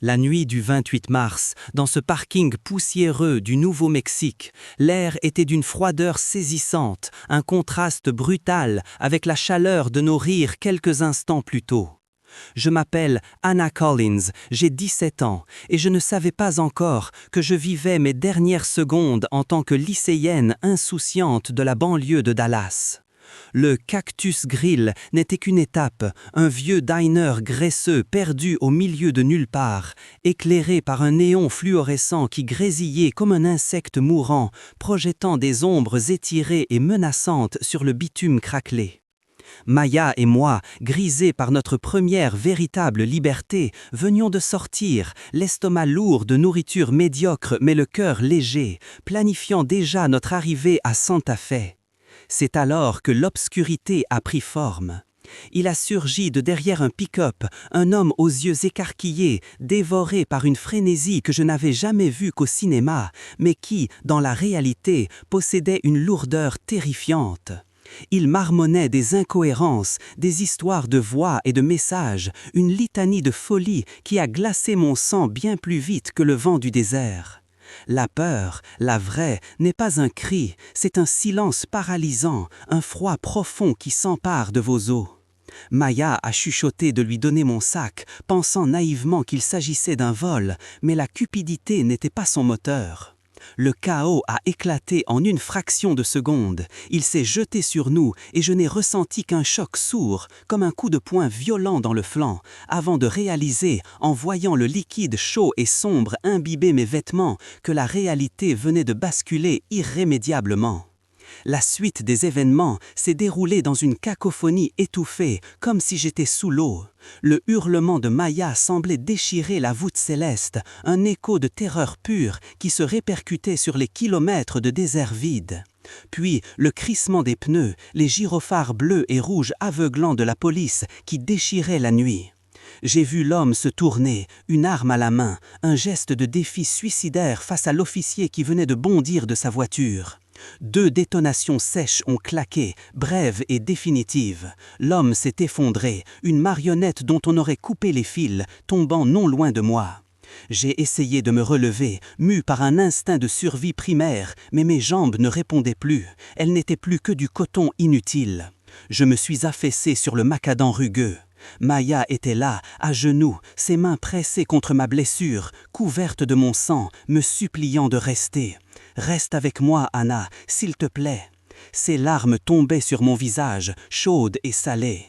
La nuit du 28 mars, dans ce parking poussiéreux du Nouveau-Mexique, l'air était d'une froideur saisissante, un contraste brutal avec la chaleur de nos rires quelques instants plus tôt. Je m'appelle Anna Collins, j'ai 17 ans et je ne savais pas encore que je vivais mes dernières secondes en tant que lycéenne insouciante de la banlieue de Dallas. Le Cactus Grill n'était qu'une étape, un vieux diner graisseux perdu au milieu de nulle part, éclairé par un néon fluorescent qui grésillait comme un insecte mourant, projetant des ombres étirées et menaçantes sur le bitume craquelé. Maya et moi, grisés par notre première véritable liberté, venions de sortir, l'estomac lourd de nourriture médiocre mais le cœur léger, planifiant déjà notre arrivée à Santa Fe. C'est alors que l'obscurité a pris forme. Il a surgi de derrière un pick-up, un homme aux yeux écarquillés, dévoré par une frénésie que je n'avais jamais vue qu'au cinéma, mais qui, dans la réalité, possédait une lourdeur terrifiante. Il marmonnait des incohérences, des histoires de voix et de messages, une litanie de folie qui a glacé mon sang bien plus vite que le vent du désert. La peur, la vraie, n'est pas un cri, c'est un silence paralysant, un froid profond qui s'empare de vos os. Maya a chuchoté de lui donner mon sac, pensant naïvement qu'il s'agissait d'un vol, mais la cupidité n'était pas son moteur. Le chaos a éclaté en une fraction de seconde. Il s'est jeté sur nous et je n'ai ressenti qu'un choc sourd, comme un coup de poing violent dans le flanc, avant de réaliser, en voyant le liquide chaud et sombre imbiber mes vêtements, que la réalité venait de basculer irrémédiablement. La suite des événements s'est déroulée dans une cacophonie étouffée, comme si j'étais sous l'eau. Le hurlement de Maya semblait déchirer la voûte céleste, un écho de terreur pure qui se répercutait sur les kilomètres de désert vide. Puis le crissement des pneus, les gyrophares bleus et rouges aveuglants de la police qui déchiraient la nuit. J'ai vu l'homme se tourner, une arme à la main, un geste de défi suicidaire face à l'officier qui venait de bondir de sa voiture. 2 détonations sèches ont claqué, brèves et définitives. L'homme s'est effondré, une marionnette dont on aurait coupé les fils, tombant non loin de moi. J'ai essayé de me relever, mû par un instinct de survie primaire, mais mes jambes ne répondaient plus, elles n'étaient plus que du coton inutile. Je me suis affaissé sur le macadam rugueux. Maya était là, à genoux, ses mains pressées contre ma blessure, couverte de mon sang, me suppliant de rester. « Reste avec moi, Anna, s'il te plaît. » Ses larmes tombaient sur mon visage, chaudes et salées.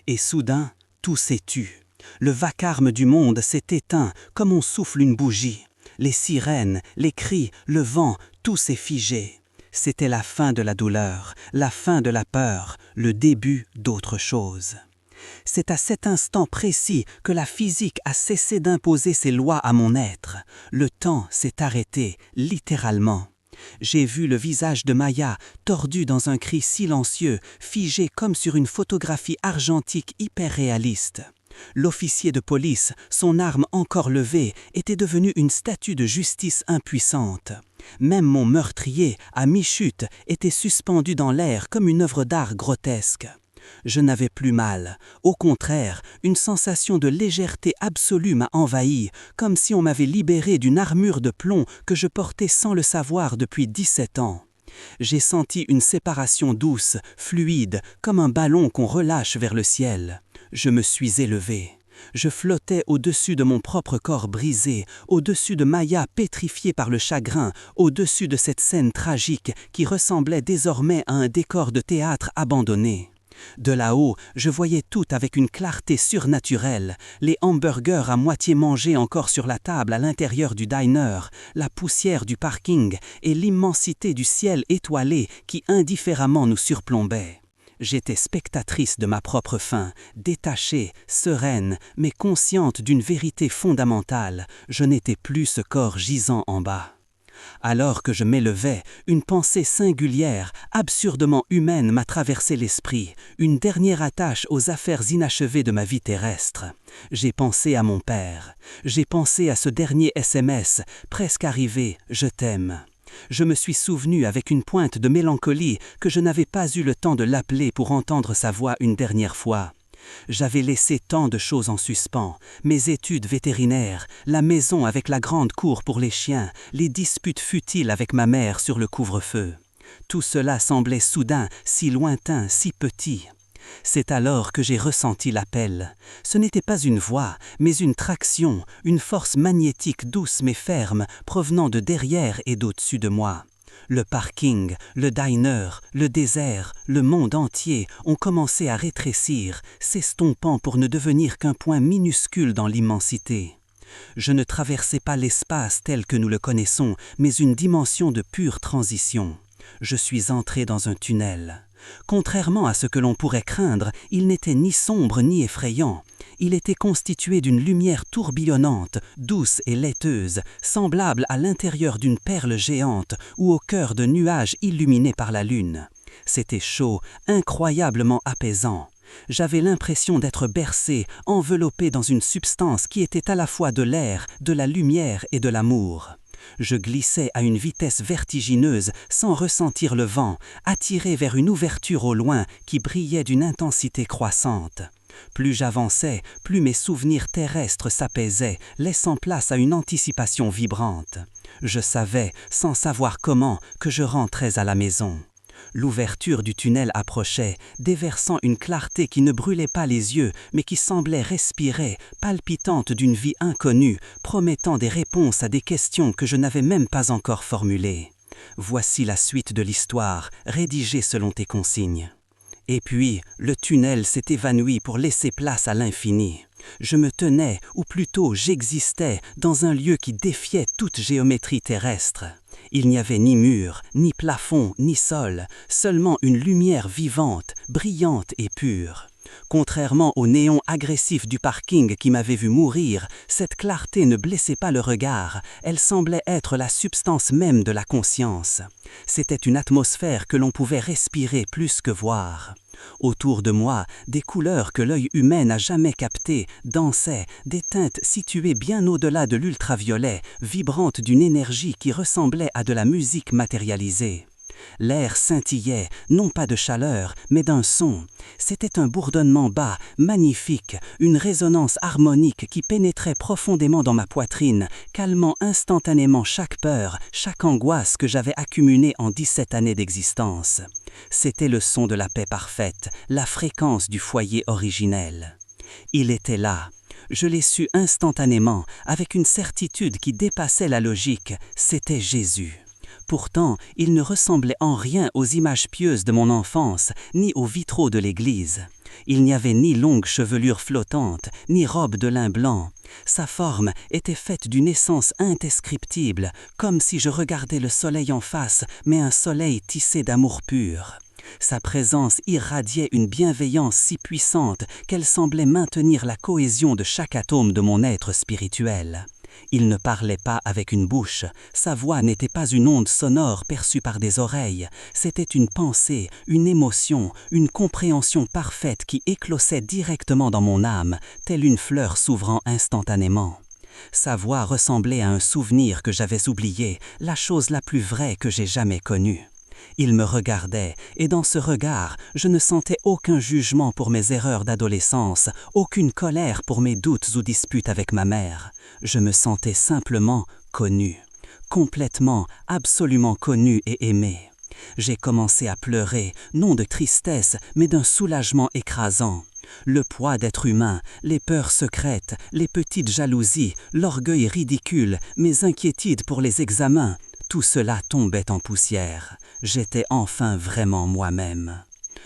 Et soudain, tout s'est tu. Le vacarme du monde s'est éteint comme on souffle une bougie. Les sirènes, les cris, le vent, tout s'est figé. C'était la fin de la douleur, la fin de la peur, le début d'autre chose. C'est à cet instant précis que la physique a cessé d'imposer ses lois à mon être. Le temps s'est arrêté, littéralement. J'ai vu le visage de Maya, tordu dans un cri silencieux, figé comme sur une photographie argentique hyper réaliste. L'officier de police, son arme encore levée, était devenu une statue de justice impuissante. Même mon meurtrier, à mi-chute, était suspendu dans l'air comme une œuvre d'art grotesque. Je n'avais plus mal. Au contraire, une sensation de légèreté absolue m'a envahi, comme si on m'avait libéré d'une armure de plomb que je portais sans le savoir depuis 17 ans. J'ai senti une séparation douce, fluide, comme un ballon qu'on relâche vers le ciel. Je me suis élevé. Je flottais au-dessus de mon propre corps brisé, au-dessus de Maya pétrifiée par le chagrin, au-dessus de cette scène tragique qui ressemblait désormais à un décor de théâtre abandonné. De là-haut, je voyais tout avec une clarté surnaturelle, les hamburgers à moitié mangés encore sur la table à l'intérieur du diner, la poussière du parking et l'immensité du ciel étoilé qui indifféremment nous surplombait. J'étais spectatrice de ma propre fin, détachée, sereine, mais consciente d'une vérité fondamentale, je n'étais plus ce corps gisant en bas. Alors que je m'élevais, une pensée singulière, absurdement humaine m'a traversé l'esprit, une dernière attache aux affaires inachevées de ma vie terrestre. J'ai pensé à mon père, j'ai pensé à ce dernier SMS, presque arrivé, je t'aime. Je me suis souvenu avec une pointe de mélancolie que je n'avais pas eu le temps de l'appeler pour entendre sa voix une dernière fois. J'avais laissé tant de choses en suspens, mes études vétérinaires, la maison avec la grande cour pour les chiens, les disputes futiles avec ma mère sur le couvre-feu. Tout cela semblait soudain, si lointain, si petit. C'est alors que j'ai ressenti l'appel. Ce n'était pas une voix, mais une traction, une force magnétique douce mais ferme, provenant de derrière et d'au-dessus de moi. Le parking, le diner, le désert, le monde entier ont commencé à rétrécir, s'estompant pour ne devenir qu'un point minuscule dans l'immensité. Je ne traversais pas l'espace tel que nous le connaissons, mais une dimension de pure transition. Je suis entré dans un tunnel. Contrairement à ce que l'on pourrait craindre, il n'était ni sombre ni effrayant. Il était constitué d'une lumière tourbillonnante, douce et laiteuse, semblable à l'intérieur d'une perle géante ou au cœur de nuages illuminés par la lune. C'était chaud, incroyablement apaisant. J'avais l'impression d'être bercé, enveloppé dans une substance qui était à la fois de l'air, de la lumière et de l'amour. Je glissais à une vitesse vertigineuse sans ressentir le vent, attiré vers une ouverture au loin qui brillait d'une intensité croissante. Plus j'avançais, plus mes souvenirs terrestres s'apaisaient, laissant place à une anticipation vibrante. Je savais, sans savoir comment, que je rentrais à la maison. L'ouverture du tunnel approchait, déversant une clarté qui ne brûlait pas les yeux, mais qui semblait respirer, palpitante d'une vie inconnue, promettant des réponses à des questions que je n'avais même pas encore formulées. Voici la suite de l'histoire, rédigée selon tes consignes. Et puis, le tunnel s'est évanoui pour laisser place à l'infini. Je me tenais, ou plutôt j'existais, dans un lieu qui défiait toute géométrie terrestre. Il n'y avait ni mur, ni plafond, ni sol, seulement une lumière vivante, brillante et pure. Contrairement au néon agressif du parking qui m'avait vu mourir, cette clarté ne blessait pas le regard, elle semblait être la substance même de la conscience. C'était une atmosphère que l'on pouvait respirer plus que voir. Autour de moi, des couleurs que l'œil humain n'a jamais captées dansaient, des teintes situées bien au-delà de l'ultraviolet, vibrantes d'une énergie qui ressemblait à de la musique matérialisée. L'air scintillait, non pas de chaleur, mais d'un son. C'était un bourdonnement bas, magnifique, une résonance harmonique qui pénétrait profondément dans ma poitrine, calmant instantanément chaque peur, chaque angoisse que j'avais accumulée en 17 années d'existence. C'était le son de la paix parfaite, la fréquence du foyer originel. Il était là. Je l'ai su instantanément, avec une certitude qui dépassait la logique, c'était Jésus. Pourtant, il ne ressemblait en rien aux images pieuses de mon enfance, ni aux vitraux de l'église. Il n'y avait ni longue chevelure flottante, ni robe de lin blanc. Sa forme était faite d'une essence indescriptible, comme si je regardais le soleil en face, mais un soleil tissé d'amour pur. Sa présence irradiait une bienveillance si puissante qu'elle semblait maintenir la cohésion de chaque atome de mon être spirituel. Il ne parlait pas avec une bouche, sa voix n'était pas une onde sonore perçue par des oreilles, c'était une pensée, une émotion, une compréhension parfaite qui éclosait directement dans mon âme, telle une fleur s'ouvrant instantanément. Sa voix ressemblait à un souvenir que j'avais oublié, la chose la plus vraie que j'ai jamais connue. Il me regardait, et dans ce regard, je ne sentais aucun jugement pour mes erreurs d'adolescence, aucune colère pour mes doutes ou disputes avec ma mère. Je me sentais simplement connu, complètement, absolument connu et aimé. J'ai commencé à pleurer, non de tristesse, mais d'un soulagement écrasant. Le poids d'être humain, les peurs secrètes, les petites jalousies, l'orgueil ridicule, mes inquiétudes pour les examens, tout cela tombait en poussière. J'étais enfin vraiment moi-même.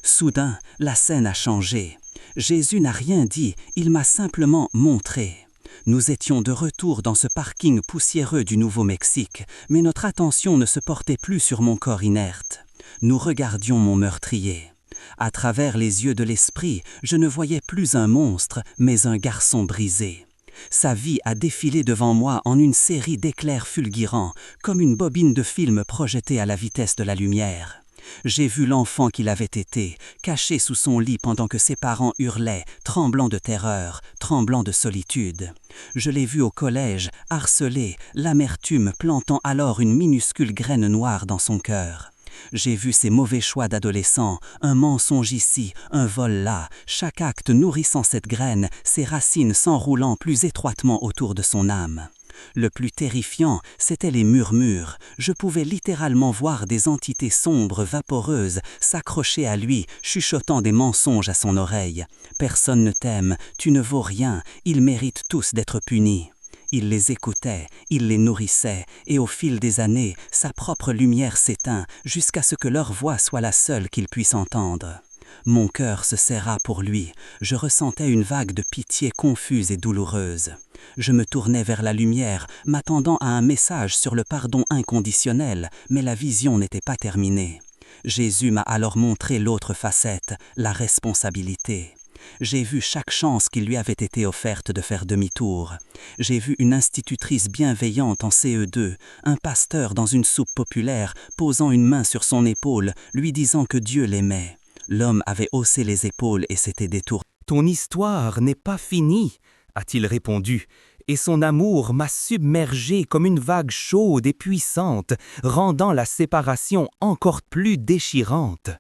Soudain, la scène a changé. Jésus n'a rien dit, il m'a simplement montré. Nous étions de retour dans ce parking poussiéreux du Nouveau-Mexique, mais notre attention ne se portait plus sur mon corps inerte. Nous regardions mon meurtrier. À travers les yeux de l'esprit, je ne voyais plus un monstre, mais un garçon brisé. Sa vie a défilé devant moi en une série d'éclairs fulgurants, comme une bobine de film projetée à la vitesse de la lumière. J'ai vu l'enfant qu'il avait été, caché sous son lit pendant que ses parents hurlaient, tremblant de terreur, tremblant de solitude. Je l'ai vu au collège, harcelé, l'amertume plantant alors une minuscule graine noire dans son cœur. J'ai vu ces mauvais choix d'adolescents, un mensonge ici, un vol là, chaque acte nourrissant cette graine, ses racines s'enroulant plus étroitement autour de son âme. Le plus terrifiant, c'étaient les murmures. Je pouvais littéralement voir des entités sombres, vaporeuses, s'accrocher à lui, chuchotant des mensonges à son oreille. Personne ne t'aime, tu ne vaux rien, ils méritent tous d'être punis. Il les écoutait, il les nourrissait, et au fil des années, sa propre lumière s'éteint jusqu'à ce que leur voix soit la seule qu'il puisse entendre. Mon cœur se serra pour lui, je ressentais une vague de pitié confuse et douloureuse. Je me tournais vers la lumière, m'attendant à un message sur le pardon inconditionnel, mais la vision n'était pas terminée. Jésus m'a alors montré l'autre facette, la responsabilité. J'ai vu chaque chance qui lui avait été offerte de faire demi-tour. J'ai vu une institutrice bienveillante en CE2, un pasteur dans une soupe populaire, posant une main sur son épaule, lui disant que Dieu l'aimait. L'homme avait haussé les épaules et s'était détourné. « Ton histoire n'est pas finie », a-t-il répondu, et son amour m'a submergé comme une vague chaude et puissante, rendant la séparation encore plus déchirante.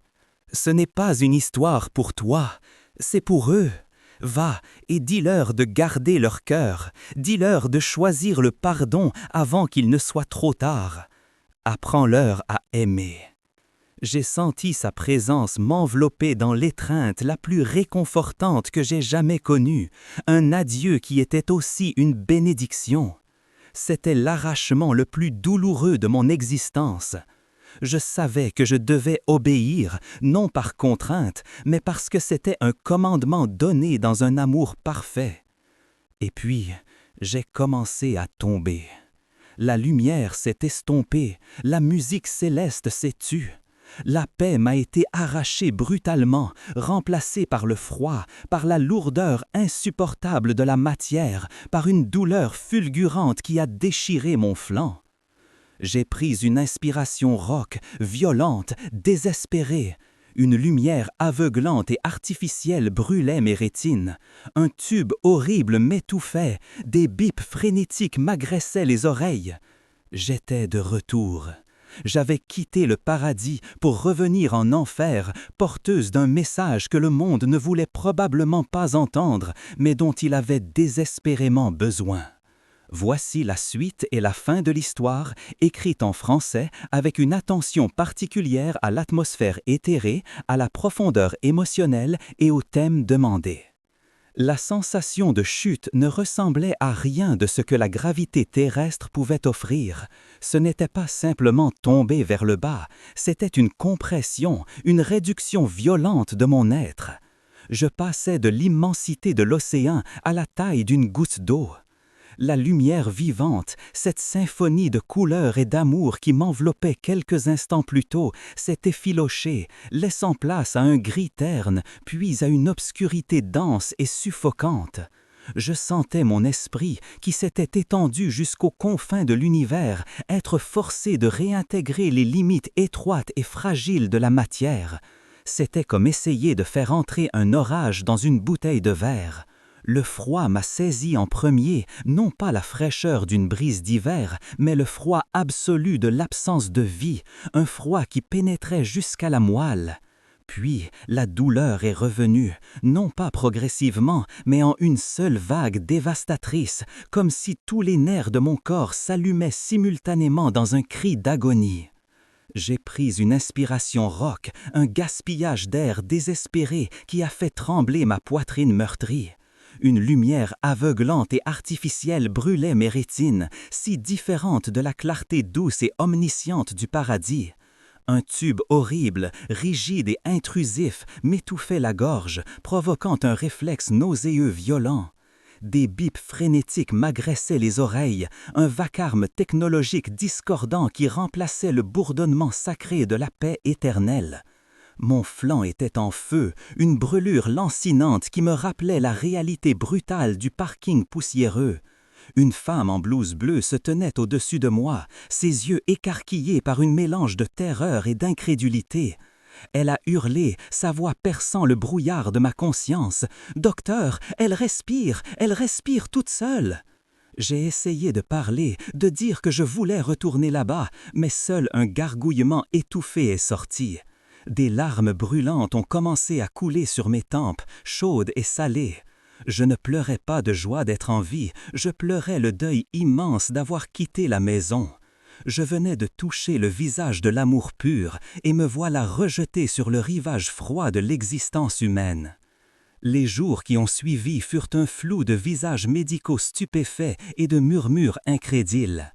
Ce n'est pas une histoire pour toi, c'est pour eux. Va et dis-leur de garder leur cœur, dis-leur de choisir le pardon avant qu'il ne soit trop tard. Apprends-leur à aimer. J'ai senti sa présence m'envelopper dans l'étreinte la plus réconfortante que j'ai jamais connue, un adieu qui était aussi une bénédiction. C'était l'arrachement le plus douloureux de mon existence. Je savais que je devais obéir, non par contrainte, mais parce que c'était un commandement donné dans un amour parfait. Et puis, j'ai commencé à tomber. La lumière s'est estompée, la musique céleste s'est tue. La paix m'a été arrachée brutalement, remplacée par le froid, par la lourdeur insupportable de la matière, par une douleur fulgurante qui a déchiré mon flanc. J'ai pris une inspiration rauque, violente, désespérée. Une lumière aveuglante et artificielle brûlait mes rétines. Un tube horrible m'étouffait, des bips frénétiques m'agressaient les oreilles. J'étais de retour. J'avais quitté le paradis pour revenir en enfer, porteuse d'un message que le monde ne voulait probablement pas entendre, mais dont il avait désespérément besoin. Voici la suite et la fin de l'histoire, écrite en français avec une attention particulière à l'atmosphère éthérée, à la profondeur émotionnelle et aux thèmes demandés. La sensation de chute ne ressemblait à rien de ce que la gravité terrestre pouvait offrir. Ce n'était pas simplement tomber vers le bas, c'était une compression, une réduction violente de mon être. Je passais de l'immensité de l'océan à la taille d'une goutte d'eau. La lumière vivante, cette symphonie de couleurs et d'amour qui m'enveloppait quelques instants plus tôt, s'est effilochée, laissant place à un gris terne, puis à une obscurité dense et suffocante. Je sentais mon esprit, qui s'était étendu jusqu'aux confins de l'univers, être forcé de réintégrer les limites étroites et fragiles de la matière. C'était comme essayer de faire entrer un orage dans une bouteille de verre. Le froid m'a saisi en premier, non pas la fraîcheur d'une brise d'hiver, mais le froid absolu de l'absence de vie, un froid qui pénétrait jusqu'à la moelle. Puis la douleur est revenue, non pas progressivement, mais en une seule vague dévastatrice, comme si tous les nerfs de mon corps s'allumaient simultanément dans un cri d'agonie. J'ai pris une inspiration rauque, un gaspillage d'air désespéré qui a fait trembler ma poitrine meurtrie. Une lumière aveuglante et artificielle brûlait mes rétines, si différente de la clarté douce et omnisciente du paradis. Un tube horrible, rigide et intrusif m'étouffait la gorge, provoquant un réflexe nauséeux violent. Des bips frénétiques m'agressaient les oreilles, un vacarme technologique discordant qui remplaçait le bourdonnement sacré de la paix éternelle. Mon flanc était en feu, une brûlure lancinante qui me rappelait la réalité brutale du parking poussiéreux. Une femme en blouse bleue se tenait au-dessus de moi, ses yeux écarquillés par une mélange de terreur et d'incrédulité. Elle a hurlé, sa voix perçant le brouillard de ma conscience. « Docteur, elle respire toute seule !» J'ai essayé de parler, de dire que je voulais retourner là-bas, mais seul un gargouillement étouffé est sorti. Des larmes brûlantes ont commencé à couler sur mes tempes, chaudes et salées. Je ne pleurais pas de joie d'être en vie, je pleurais le deuil immense d'avoir quitté la maison. Je venais de toucher le visage de l'amour pur et me voilà rejeté sur le rivage froid de l'existence humaine. Les jours qui ont suivi furent un flou de visages médicaux stupéfaits et de murmures incrédules.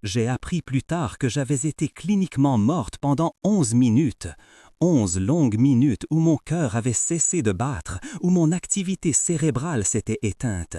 J'ai appris plus tard que j'avais été cliniquement morte pendant 11 minutes. 11 longues minutes où mon cœur avait cessé de battre, où mon activité cérébrale s'était éteinte.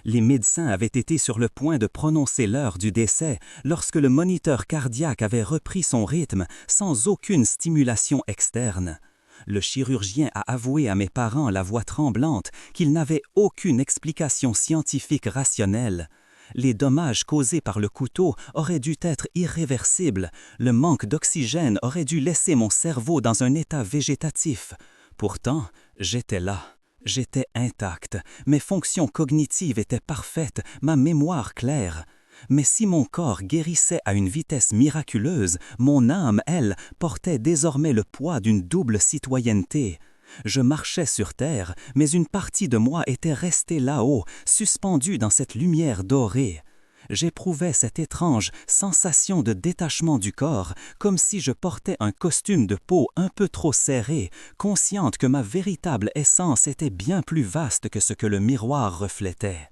Les médecins avaient été sur le point de prononcer l'heure du décès lorsque le moniteur cardiaque avait repris son rythme sans aucune stimulation externe. Le chirurgien a avoué à mes parents, la voix tremblante, qu'il n'avait aucune explication scientifique rationnelle. Les dommages causés par le couteau auraient dû être irréversibles. Le manque d'oxygène aurait dû laisser mon cerveau dans un état végétatif. Pourtant, j'étais là. J'étais intacte. Mes fonctions cognitives étaient parfaites, ma mémoire claire. Mais si mon corps guérissait à une vitesse miraculeuse, mon âme, elle, portait désormais le poids d'une double citoyenneté. Je marchais sur terre, mais une partie de moi était restée là-haut, suspendue dans cette lumière dorée. J'éprouvais cette étrange sensation de détachement du corps, comme si je portais un costume de peau un peu trop serré, consciente que ma véritable essence était bien plus vaste que ce que le miroir reflétait.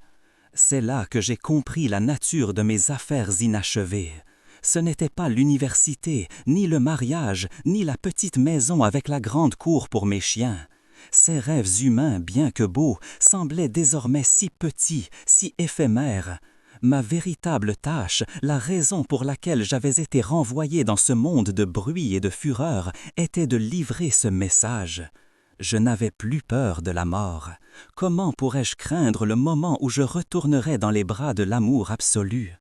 C'est là que j'ai compris la nature de mes affaires inachevées. Ce n'était pas l'université, ni le mariage, ni la petite maison avec la grande cour pour mes chiens. Ces rêves humains, bien que beaux, semblaient désormais si petits, si éphémères. Ma véritable tâche, la raison pour laquelle j'avais été renvoyé dans ce monde de bruit et de fureur, était de livrer ce message. Je n'avais plus peur de la mort. Comment pourrais-je craindre le moment où je retournerais dans les bras de l'amour absolu?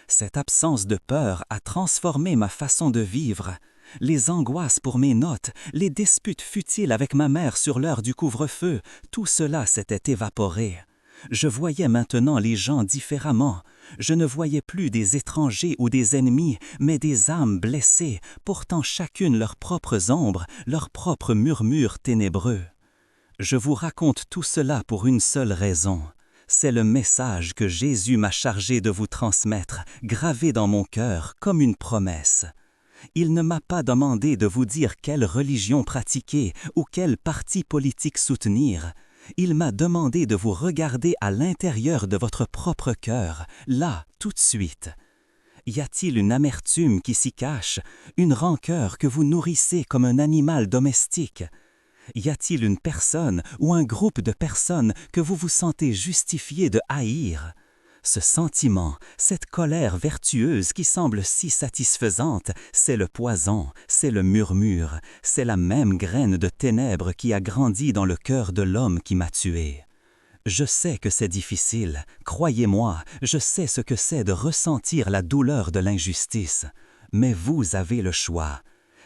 Cette absence de peur a transformé ma façon de vivre. Les angoisses pour mes notes, les disputes futiles avec ma mère sur l'heure du couvre-feu, tout cela s'était évaporé. Je voyais maintenant les gens différemment. Je ne voyais plus des étrangers ou des ennemis, mais des âmes blessées, portant chacune leurs propres ombres, leurs propres murmures ténébreux. Je vous raconte tout cela pour une seule raison. C'est le message que Jésus m'a chargé de vous transmettre, gravé dans mon cœur comme une promesse. Il ne m'a pas demandé de vous dire quelle religion pratiquer ou quel parti politique soutenir. Il m'a demandé de vous regarder à l'intérieur de votre propre cœur, là, tout de suite. Y a-t-il une amertume qui s'y cache, une rancœur que vous nourrissez comme un animal domestique? Y a-t-il une personne ou un groupe de personnes que vous vous sentez justifié de haïr? Ce sentiment, cette colère vertueuse qui semble si satisfaisante, c'est le poison, c'est le murmure, c'est la même graine de ténèbres qui a grandi dans le cœur de l'homme qui m'a tué. Je sais que c'est difficile, croyez-moi, je sais ce que c'est de ressentir la douleur de l'injustice, mais vous avez le choix.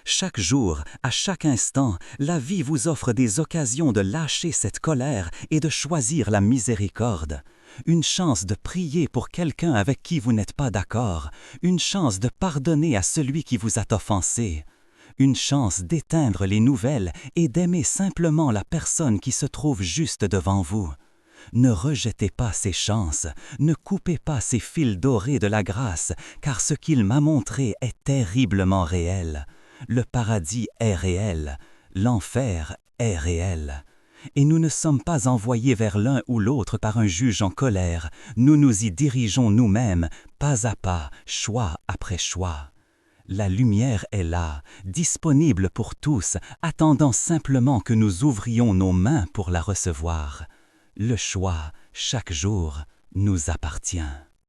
Chaque jour, à chaque instant, la vie vous offre des occasions de lâcher cette colère et de choisir la miséricorde. Une chance de prier pour quelqu'un avec qui vous n'êtes pas d'accord, une chance de pardonner à celui qui vous a offensé, une chance d'éteindre les nouvelles et d'aimer simplement la personne qui se trouve juste devant vous. Ne rejetez pas ces chances, ne coupez pas ces fils dorés de la grâce, car ce qu'il m'a montré est terriblement réel. Le paradis est réel, l'enfer est réel. Et nous ne sommes pas envoyés vers l'un ou l'autre par un juge en colère, nous nous y dirigeons nous-mêmes, pas à pas, choix après choix. La lumière est là, disponible pour tous, attendant simplement que nous ouvrions nos mains pour la recevoir. Le choix, chaque jour, nous appartient.